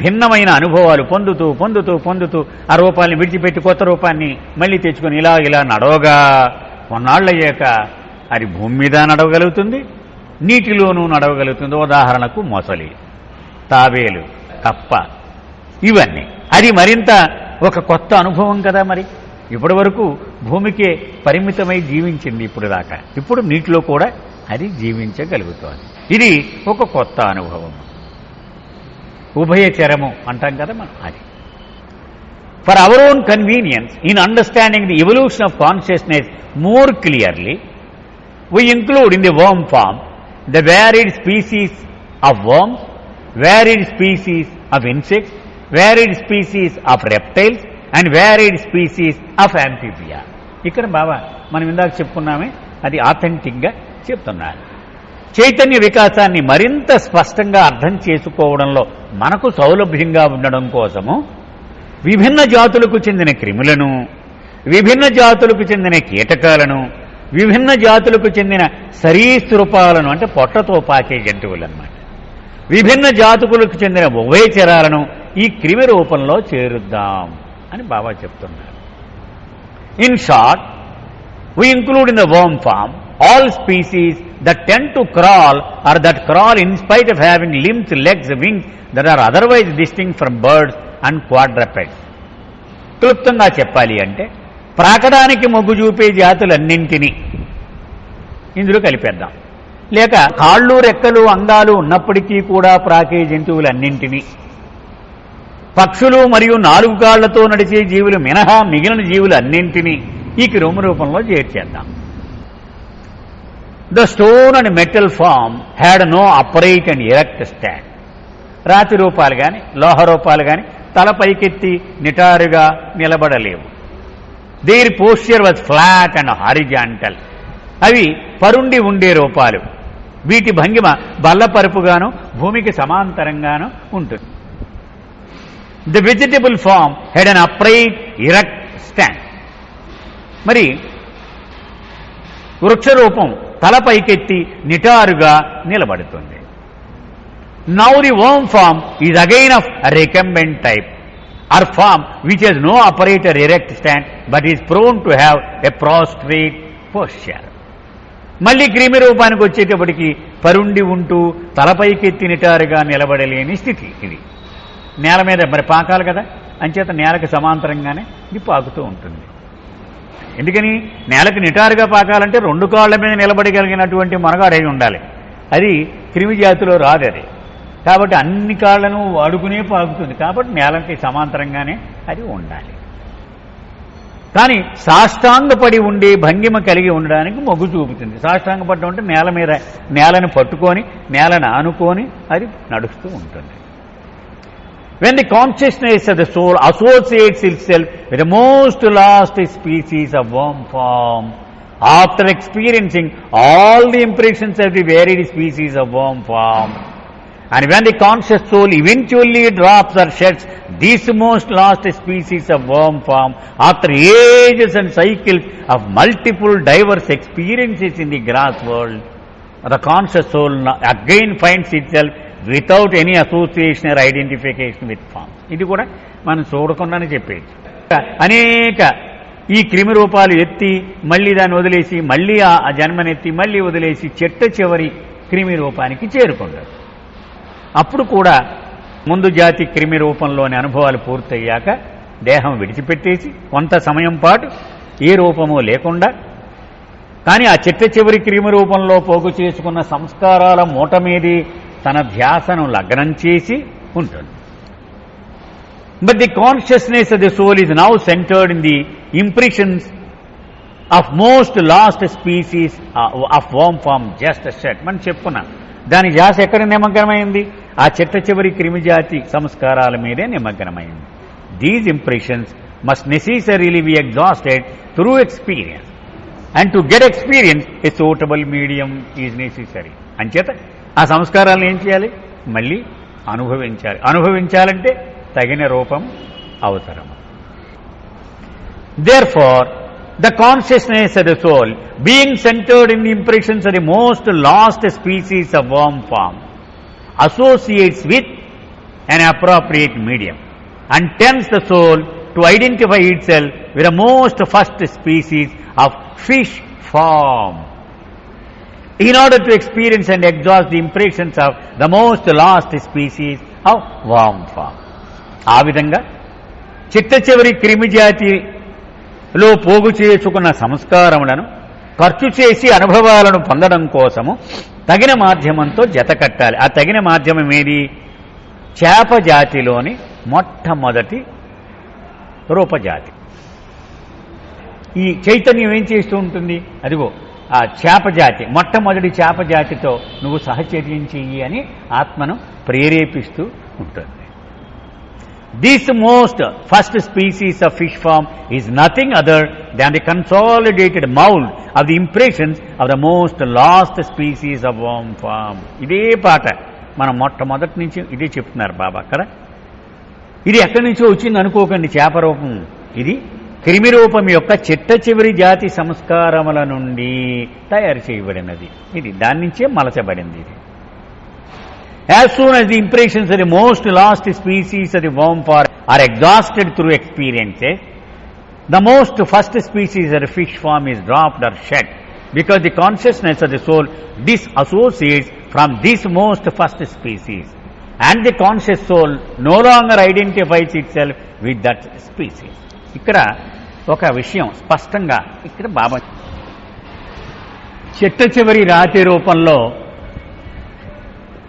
భిన్నమైన అనుభవాలు పొందుతూ పొందుతూ పొందుతూ ఆ రూపాన్ని విడిచిపెట్టి కొత్త రూపాన్ని మళ్ళీ తెచ్చుకొని ఇలా నడవగా కొన్నాళ్ళయ్యాక అది భూమి మీద నడవగలుగుతుంది, నీటిలోనూ నడవగలుగుతుంది. ఉదాహరణకు మొసలి, తాబేలు, కప్ప, ఇవన్నీ. అది మరింత ఒక కొత్త అనుభవం కదా. మరి ఇప్పటి వరకు భూమికే పరిమితమై జీవించింది ఇప్పుడు దాకా. ఇప్పుడు నీటిలో కూడా అది జీవించగలుగుతోంది. ఇది ఒక కొత్త అనుభవం. ఉభయచరము అంటాం కదా మనం. అది for our own convenience in understanding the evolution of consciousness more clearly we include in the worm form the varied species of worms, varied species of insects, varied species of reptiles and varied species of amphibia. ఇక్కడ బాబా మనం ఇందాక చెప్పుకున్నామే, అది ఆథెంటిక్గా చెప్తున్నారు. చైతన్య వికాసాన్ని మరింత స్పష్టంగా అర్థం చేసుకోవడంలో మనకు సౌలభ్యంగా ఉండడం కోసము విభిన్న జాతులకు చెందిన క్రిములను, విభిన్న జాతులకు చెందిన కీటకాలను, విభిన్న జాతులకు చెందిన సరీసృపాలను అంటే పొట్టతో పాకే జంతువులు అన్నమాట, విభిన్న జాతుకులకు చెందిన ఉభయచరాలను ఈ క్రిమి రూపంలో చేరుద్దాం అని బాబా చెప్తున్నారు. In short, we include in the worm form all species that tend to crawl or that crawl in spite of having limbs, legs, wings that are otherwise distinct from birds and quadrupeds. క్లుప్తంగా చెప్పాలి అంటే ప్రాకడానికి మొగ్గు చూపే జాతులన్నింటినీ ఇందులో కలిపేద్దాం. లేక కాళ్ళు, రెక్కలు, అంగాలు ఉన్నప్పటికీ కూడా ప్రాకే జంతువులన్నింటినీ, పక్షులు మరియు 4 కాళ్లతో నడిచే జీవులు మినహా మిగిలిన జీవులు అన్నింటినీ ఈ క్రిమి రూపంలో చేర్చేద్దాం. The stone and metal form had no upright and erect stand. రాతి రూపాలు కానీ లోహ రూపాలు కానీ తల పైకెత్తి నిటారుగా నిలబడలేవు. Their posture was flat and horizontal. అవి పరుండి ఉండే రూపాలు. వీటి భంగిమ బల్లపరుపుగాను భూమికి సమాంతరంగాను ఉంటుంది. The vegetable form had an upright, erect stand. మరి వృక్షరూపం తల పైకెత్తి నిటారుగా నిలబడుతుంది. Now the worm form is again of a recumbent type or form which has no upright or erect stand but is prone to have a prostrate posture. మళ్ళీ క్రిమి రూపానికి వచ్చేటప్పటికి పరుండి ఉంటూ తలపైకెత్తి నిటారుగా నిలబడలేని స్థితి. ఇది నేల మీద మరి పాకాలి కదా, అంచేత నేలకు సమాంతరంగానే ఇది పాకుతూ ఉంటుంది. ఎందుకని నేలకు నిటారుగా పాకాలంటే 2 కాళ్ల మీద నిలబడగలిగినటువంటి మనగాడై ఉండాలి. అది క్రిమి జాతిలో రాదు అది. కాబట్టి అన్ని కాళ్లను అడుగునే పాకుతుంది. కాబట్టి నేలకి సమాంతరంగానే అది ఉండాలి. కానీ సాష్టాంగపడి ఉండే భంగిమ కలిగి ఉండడానికి మొగ్గు చూపుతుంది. సాష్టాంగపడ్డం అంటే నేల మీద నేలను పట్టుకొని నేలను ఆనుకొని అది నడుస్తూ ఉంటుంది. When the consciousness of the soul associates itself with the most last species of worm form, after experiencing all the impressions of the varied species of worm form, and when the conscious soul eventually drops or sheds these most last species of worm form, after ages and cycles of multiple diverse experiences in the grass world, the conscious soul again finds itself without any association or identification with forms. ఇది కూడా మనం చూడకుండానే చెప్పేది. అనేక ఈ క్రిమి రూపాలు ఎత్తి మళ్ళీ దాన్ని వదిలేసి మళ్ళీ ఆ జన్మనెత్తి మళ్ళీ వదిలేసి చెట్ట చివరి క్రిమి రూపానికి చేరుకుంటారు. అప్పుడు కూడా ముందు జాతి క్రిమి రూపంలోని అనుభవాలు పూర్తయ్యాక దేహం విడిచిపెట్టేసి కొంత సమయం పాటు ఏ రూపము లేకుండా, కానీ ఆ చిట్ట చివరి క్రిమి రూపంలో పోగు చేసుకున్న సంస్కారాల మూట మీది తన ధ్యాసను లగ్నం చేసి ఉంటుంది. But the consciousness of the soul is now centred in the impressions of most last species of worm form just set. మనం చెప్పుకున్నాం దాని ధ్యాస ఎక్కడ నిమగ్నమైంది? ఆ చిట్ట చివరి క్రిమిజాతి సంస్కారాల మీదే నిమగ్నమైంది. These impressions must necessarily be exhausted through experience, and to get experience a suitable medium is necessary. అంచేత ఆ సంస్కారాలను ఏం చేయాలి? మళ్ళీ అనుభవించాలి. అనుభవించాలంటే తగిన రూపం అవసరం. Therefore, the consciousness of the soul, being centered in the impressions of the most lost species of worm form, associates with an appropriate medium and tempts the soul to identify itself with the most first species of fish form in order to experience and exhaust the impressions of the most lost species of worm form. ఆ విధంగా చిట్ట చివరి క్రిమిజాతిలో పోగు చేసుకున్న సంస్కారములను ఖర్చు చేసి అనుభవాలను పొందడం కోసము తగిన మాధ్యమంతో జత కట్టాలి. ఆ తగిన మాధ్యమం ఏది? చేప జాతిలోని మొట్టమొదటి రూపజాతి. ఈ చైతన్యం ఏం చేస్తూ ఉంటుంది? అదిగో ఆ చేప జాతి, మొట్టమొదటి చేప జాతితో నువ్వు సహచర్యం చెయ్యి అని ఆత్మను ప్రేరేపిస్తూ ఉంటుంది. This most first species of fish form is nothing other than the consolidated mold of the impressions of the most lost species of worm form. ఇదే పాట మనం మొట్టమొదటి నుంచి ఇదే చెప్తున్నారు బాబా కదా. ఇది ఎక్కడి నుంచో వచ్చింది అనుకోకండి. చేప రూపం ఇది క్రిమి రూపం యొక్క చిట్ట చివరి జాతి సంస్కారముల నుండి తయారు చేయబడినది. ఇది దాని నుంచే మలచబడింది. ఇది as soon as the impressions of the most lost species of the worm form are exhausted through experiences, the most first species of the fish form is dropped or shed, because the consciousness of the soul disassociates from this most first species, and the conscious soul no longer identifies itself with that species. ఇక్కడ ఒక విషయం స్పష్టంగా ఇక్కడ బాబా చిట్ట చివరి రాతి రూపంలో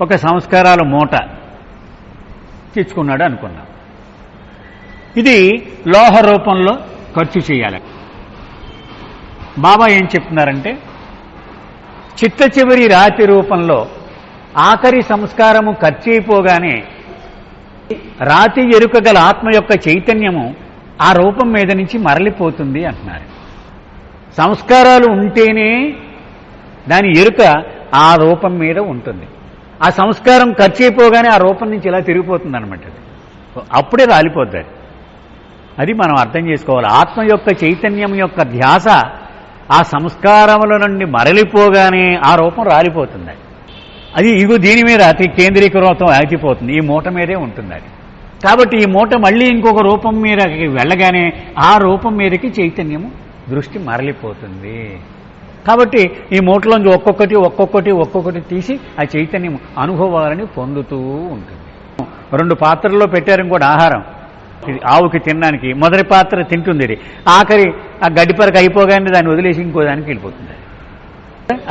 ఒక సంస్కారాల మూట తెచ్చుకున్నాడు అనుకున్నాం. ఇది లోహ రూపంలో ఖర్చు చేయాలి. బాబా ఏం చెప్తున్నారంటే చిట్ట చివరి రాతి రూపంలో ఆఖరి సంస్కారము ఖర్చు అయిపోగానే రాతి ఎరుక గల ఆత్మ యొక్క చైతన్యము ఆ రూపం మీద నుంచి మరలిపోతుంది అంటున్నారు. సంస్కారాలు ఉంటేనే దాని ఎరుక ఆ రూపం మీద ఉంటుంది. ఆ సంస్కారం ఖర్చు అయిపోగానే ఆ రూపం నుంచి ఇలా తిరిగిపోతుంది అనమాట. అప్పుడే రాలిపోతుంది. అది మనం అర్థం చేసుకోవాలి. ఆత్మ యొక్క చైతన్యం యొక్క ధ్యాస ఆ సంస్కారముల నుండి మరలిపోగానే ఆ రూపం రాలిపోతుంది. అది ఇగో దీని మీద కేంద్రీకృతం ఆగిపోతుంది. ఈ మూట మీదే ఉంటుంది అది. కాబట్టి ఈ మూట మళ్ళీ ఇంకొక రూపం మీదకి వెళ్ళగానే ఆ రూపం మీదకి చైతన్యము దృష్టి మరలిపోతుంది. కాబట్టి ఈ మూటలోంచి ఒక్కొక్కటి తీసి ఆ చైతన్యం అనుభవాలని పొందుతూ ఉంటుంది. 2 పాత్రల్లో పెట్టారనుకోండి ఆహారం, ఇది ఆవుకి తినడానికి. మొదటి పాత్ర తింటుంది, ఇది ఆఖరి ఆ గడ్డిపరకు అయిపోగానే దాన్ని వదిలేసి ఇంకో దానికి వెళ్ళిపోతుంది.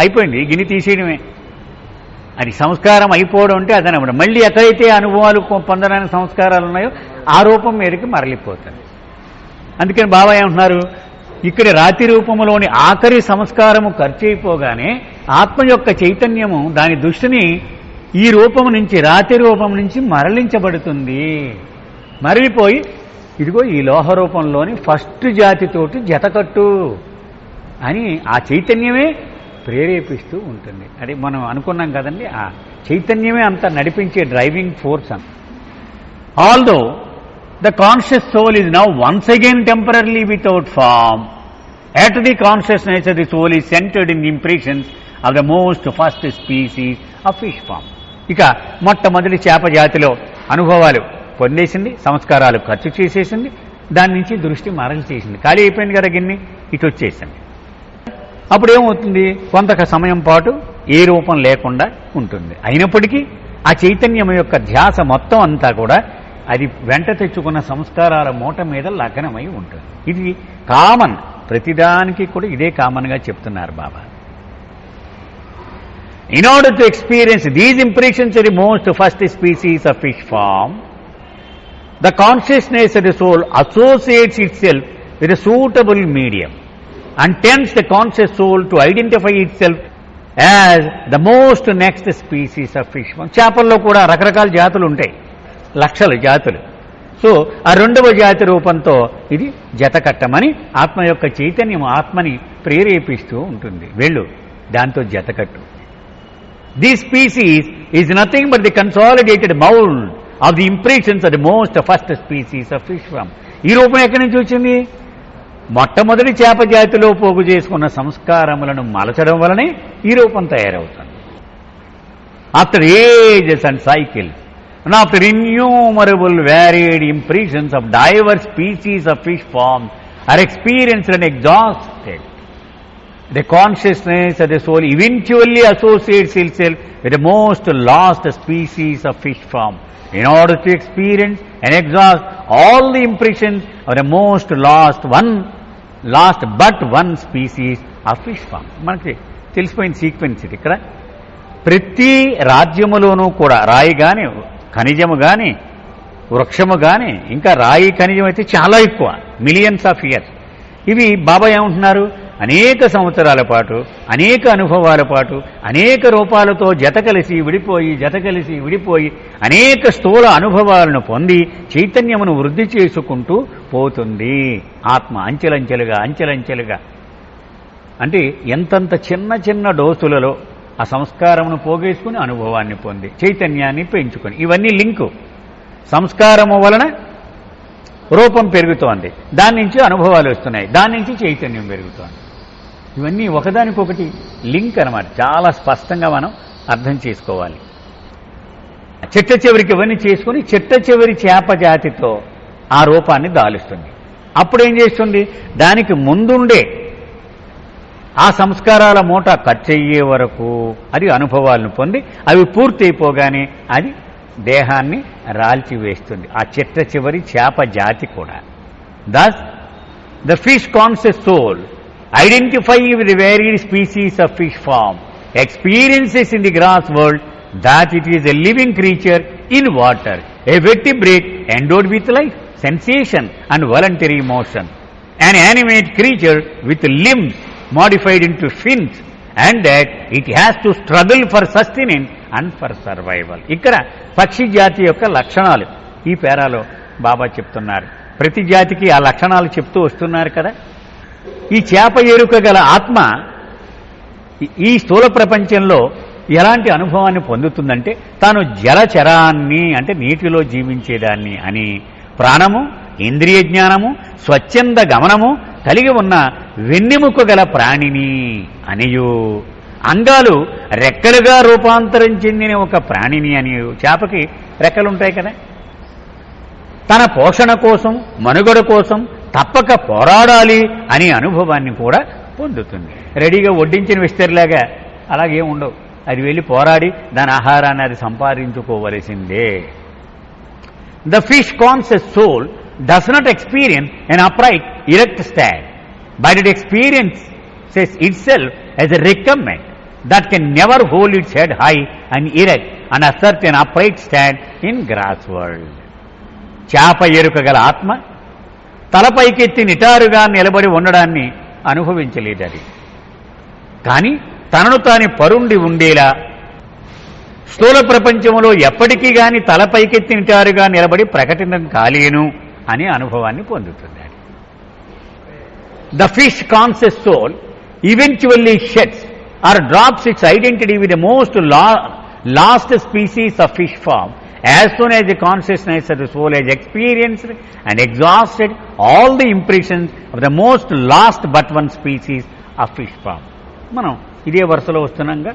అయిపోయింది, గిన్నె తీసేయడమే. అది సంస్కారం అయిపోవడం అంటే అదనమాట. మళ్ళీ ఎక్కడైతే అనుభవాలు పొందడానికి సంస్కారాలు ఉన్నాయో ఆ రూపం మీదకి మరలిపోతుంది. అందుకని బాబా ఏమంటున్నారు, ఇక్కడ రాతి రూపములోని ఆఖరి సంస్కారము ఖర్చు అయిపోగానే ఆత్మ యొక్క చైతన్యము దాని దృష్టిని ఈ రూపము నుంచి, రాతి రూపం నుంచి మరలించబడుతుంది. మరలిపోయి ఇదిగో ఈ లోహ రూపంలోని ఫస్ట్ జాతితోటి జతకట్టు అని ఆ చైతన్యమే ప్రేరేపిస్తూ ఉంటుంది. అది మనం అనుకున్నాం కదండి, ఆ చైతన్యమే అంత నడిపించే డ్రైవింగ్ ఫోర్స్ అంత. Although the conscious soul is now once again temporarily without form, yet the consciousness of the soul is centered in the impressions of the most first species of fish form. ఇక మొట్టమొదటి చేప జాతిలో అనుభవాలు పొందేసింది, సంస్కారాలు ఖర్చు చేసేసింది, దాని నుంచి దృష్టి మరలి చేసింది. ఖాళీ అయిపోయింది కదా గిన్నె, ఇటు వచ్చేసింది. అప్పుడు ఏమవుతుంది, కొంత సమయం పాటు ఏ రూపం లేకుండా ఉంటుంది. అయినప్పటికీ ఆ చైతన్యం యొక్క ధ్యాస మొత్తం అంతా కూడా అది వెంట తెచ్చుకున్న సంస్కారాల మూట మీద లగ్నమై ఉంటుంది. ఇది కామన్, ప్రతిదానికి కూడా ఇదే కామన్గా చెప్తున్నారు బాబా. In order to experience these impressions of the most first species of fish form, the consciousness of the soul associates itself with a suitable medium and tempts the conscious soul to identify itself as the most next species of fish form. చేపల్లో కూడా రకరకాల జాతులు ఉంటాయి, లక్షల జాతులు. So ఆ రెండవ జాతి రూపంతో ఇది జతకట్టమని ఆత్మ యొక్క చైతన్యం ఆత్మని ప్రేరేపిస్తూ ఉంటుంది. వెళ్ళు దాంతో జతకట్టు. This species is nothing but the consolidated mould of the impressions of the most first species of fish form. ఈ రూపం ఎక్కడి నుంచి వచ్చింది? మొట్టమొదటి చేప జాతిలో పోగు చేసుకున్న సంస్కారములను మలచడం వలనే ఈ రూపం తయారవుతుంది. After ages and cycles and after innumerable varied impressions of diverse species of fish forms are experienced and exhausted, the consciousness of the soul eventually associates itself with the most last species of fish form in order to experience and exhaust all the impressions of the most last but one species of fish form. మనకి తెలిసిపోయిన sequence ఇది. ఇక్కడ ప్రతి రాజ్యములోనూ కూడా రాయి కానీ ఖనిజము కానీ వృక్షము కానీ ఇంకా రాయి ఖనిజం అయితే చాలా ఎక్కువ, మిలియన్స్ ఆఫ్ ఇయర్స్. ఇవి బాబా ఏమంటున్నారు? అనేక సంవత్సరాల పాటు అనేక అనుభవాల పాటు అనేక రూపాలతో జత కలిసి విడిపోయి అనేక స్థూల అనుభవాలను పొంది చైతన్యమును వృద్ధి చేసుకుంటూ పోతుంది ఆత్మ అంచెలంచెలుగా. అంటే ఎంతంత చిన్న డోసులలో ఆ సంస్కారమును పోగేసుకుని అనుభవాన్ని పొంది చైతన్యాన్ని పెంచుకొని, ఇవన్నీ లింకు. సంస్కారము వలన రూపం పెరుగుతోంది, దాని నుంచి అనుభవాలు వస్తున్నాయి, దాని నుంచి చైతన్యం పెరుగుతోంది. ఇవన్నీ ఒకదానికొకటి లింక్ అన్నమాట. చాలా స్పష్టంగా మనం అర్థం చేసుకోవాలి. చిట్ట చివరికి ఇవన్నీ చేసుకుని చిట్ట చివరి చేప జాతితో ఆ రూపాన్ని దాలుస్తుంది. అప్పుడేం చేస్తుంది? దానికి ముందుండే ఆ సంస్కారాల మూట కచ్చయ్యే వరకు అది అనుభవాలను పొంది అవి పూర్తయిపోగానే అది దేహాన్ని రాల్చివేస్తుంది. ఆ చిట్ట చివరి చేప జాతి కూడా. Thus the fish conscious soul identify with the varied species of fish form experiences in the gross world that it is a living creature in water, a vertebrate endowed with life, sensation and voluntary motion, an animate creature with limbs modified into fins, and that it has to struggle for sustenance and for survival. ఇక్కడ పక్షి జాతి యొక్క లక్షణాలు ఈ పేరాలో బాబా చెప్తున్నారు. ప్రతి జాతికి ఆ లక్షణాలు చెప్తూ వస్తున్నారు కదా. ఈ చేప ఎరుక గల ఆత్మ ఈ స్థూల ప్రపంచంలో ఎలాంటి అనుభవాన్ని పొందుతుందంటే తాను జలచరాన్ని అంటే నీటిలో జీవించేదాన్ని అని, ప్రాణము, ఇంద్రియ జ్ఞానము, స్వచ్ఛంద గమనము కలిగి ఉన్న వెన్నెముక గల ప్రాణిని అనియు, అంగాలు రెక్కలుగా రూపాంతరం చెందిన ఒక ప్రాణిని అనియు. చేపకి రెక్కలుంటాయి కదా. తన పోషణ కోసం మనుగడ కోసం తప్పక పోరాడాలి అనే అనుభవాన్ని కూడా పొందుతుంది. రెడీగా వడ్డించిన విస్తరిలాగా అలాగే ఉండవు. అది వెళ్ళి పోరాడి దాని ఆహారాన్ని అది సంపాదించుకోవలసిందే. The fish conscious soul does not experience an upright, erect stand, but it experiences itself as a recumbent that can never hold its head high and erect and assert an upright stand in grass world. చేప ఎరుక గల ఆత్మ తలపైకెత్తి నిటారుగా నిలబడి ఉండడాన్ని అనుభవించలేదు. అది కానీ తనను తాను పరుండి ఉండేలా స్థూల ప్రపంచంలో ఎప్పటికీ గాని తలపైకెత్తి నిటారుగా నిలబడి ప్రకటన కాలేను అనే అనుభవాన్ని పొందుతుంది. The fish conscious soul eventually sheds or drops its identity with the most last species of fish form as soon as the consciousness of the soul has experienced and exhausted all the impressions of the most last but one species of fish form. మనం ఇదే వరుసలో వస్తున్నాంగా.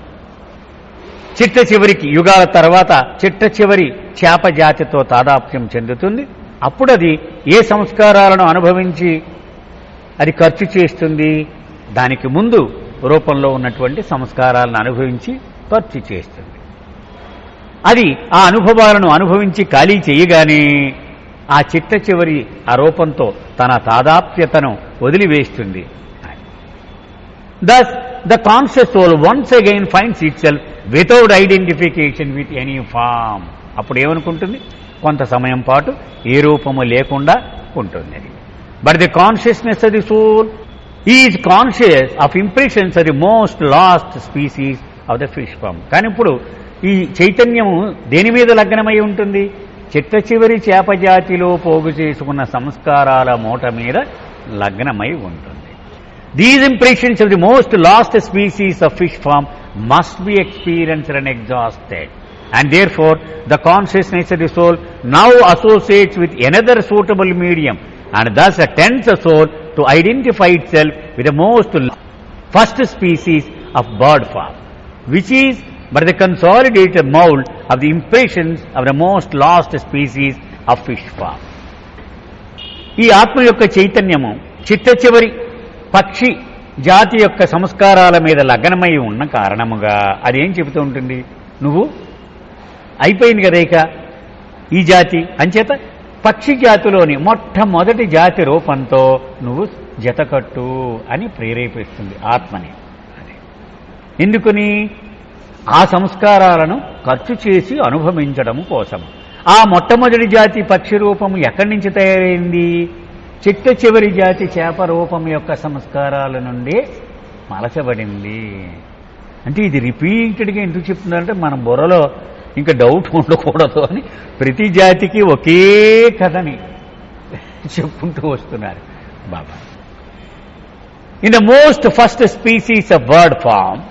చిట్ట చివరికి యుగాల తర్వాత చిట్ట చివరి చేప జాతితో తాదాప్యం చెందుతుంది. అప్పుడు అది ఏ సంస్కారాలను అనుభవించి అది ఖర్చు చేస్తుంది? దానికి ముందు రూపంలో ఉన్నటువంటి సంస్కారాలను అనుభవించి ఖర్చు చేస్తుంది. అది ఆ అనుభవాలను అనుభవించి ఖాళీ చేయగానే ఆ చిట్ట చివరి ఆ రూపంతో తన తాదాప్యతను వదిలివేస్తుంది. Thus, the conscious soul once again finds itself without identification with any form. అప్పుడు ఏమనుకుంటుంది? కొంత సమయం పాటు ఏ రూపము లేకుండా ఉంటుంది. But the consciousness of the soul is conscious of impressions of the most last species of the fish form. కానీ ఇప్పుడు ఈ చైతన్యము దేని మీద లగ్నమై ఉంటుంది? చిట్ట చివరి చేప జాతిలో పోగు చేసుకున్న సంస్కారాల మూట మీద లగ్నమై ఉంటుంది. These impressions of the most lost species of fish form must be experienced and exhausted, and therefore the consciousness of the soul now associates with another suitable medium, and thus attends the soul to identify itself with the most first species of bird form, which is but the consolidated mold of the impressions of the most lost species of fish form. ఈ ఆత్మ యొక్క చైతన్యము చిట్ట చివరి పక్షి జాతి యొక్క సంస్కారాల మీద లగ్నమై ఉన్న కారణముగా అదేం చెబుతూ ఉంటుంది? నువ్వు అయిపోయింది కదా ఇక ఈ జాతి అంచేత పక్షి జాతిలోని మొట్టమొదటి జాతి రూపంతో నువ్వు జతకట్టు అని ప్రేరేపిస్తుంది ఆత్మని. ఎందుకని? ఆ సంస్కారాలను ఖర్చు చేసి అనుభవించడం కోసం. ఆ మొట్టమొదటి జాతి పక్షి రూపము ఎక్కడి నుంచి తయారైంది? చిట్ట చివరి జాతి చేప రూపం యొక్క సంస్కారాల నుండి మలచబడింది. అంటే ఇది రిపీటెడ్గా ఎందుకు చెప్తున్నారంటే మన బుర్రలో ఇంకా డౌట్ ఉండకూడదు అని ప్రతి జాతికి ఒకే కథని చెప్పుకుంటూ వస్తున్నారు Baba. In the most first species of bird form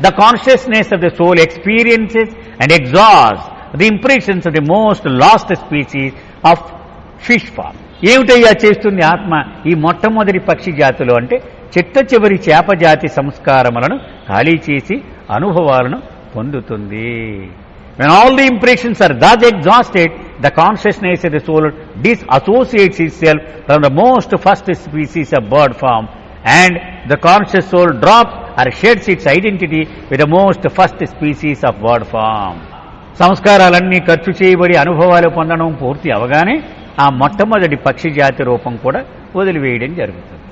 the consciousness of the soul experiences and exhausts the impressions of the most lost species of fish form. ఏమిటయ్యా చేస్తుంది ఆత్మ ఈ మొట్టమొదటి పక్షి జాతులు అంటే చిట్ట చివరి చేప జాతి సంస్కారములను ఖాళీ చేసి అనుభవాలను పొందుతుంది. When all the impressions are thus exhausted, the consciousness of the soul disassociates itself from the most first species of bird form, and the conscious soul drops or sheds its identity with the most first species of bird form. సంస్కారాలన్నీ ఖర్చు చేయబడి అనుభవాలు పొందడం పూర్తి అవగానే ఆ మొట్టమొదటి పక్షి జాతి రూపం కూడా వదిలివేయడం జరుగుతుంది.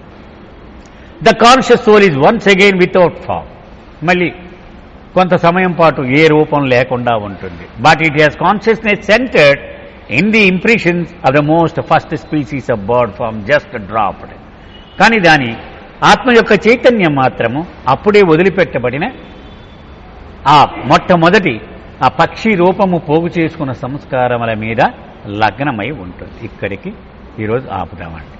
The conscious soul is once again without form. మళ్ళీ కొంత సమయం పాటు ఏ రూపం లేకుండా ఉంటుంది. But it has consciousness centred in the impressions of the most first species of bird form just dropped. కానీ దాని ఆత్మ యొక్క చైతన్యం మాత్రము అప్పుడే వదిలిపెట్టబడిన ఆ మొట్టమొదటి ఆ పక్షి రూపము పోగు చేసుకున్న సంస్కారముల మీద లగ్నమై ఉంటుంది. ఇక్కడికి ఈరోజు ఆపుదామండి.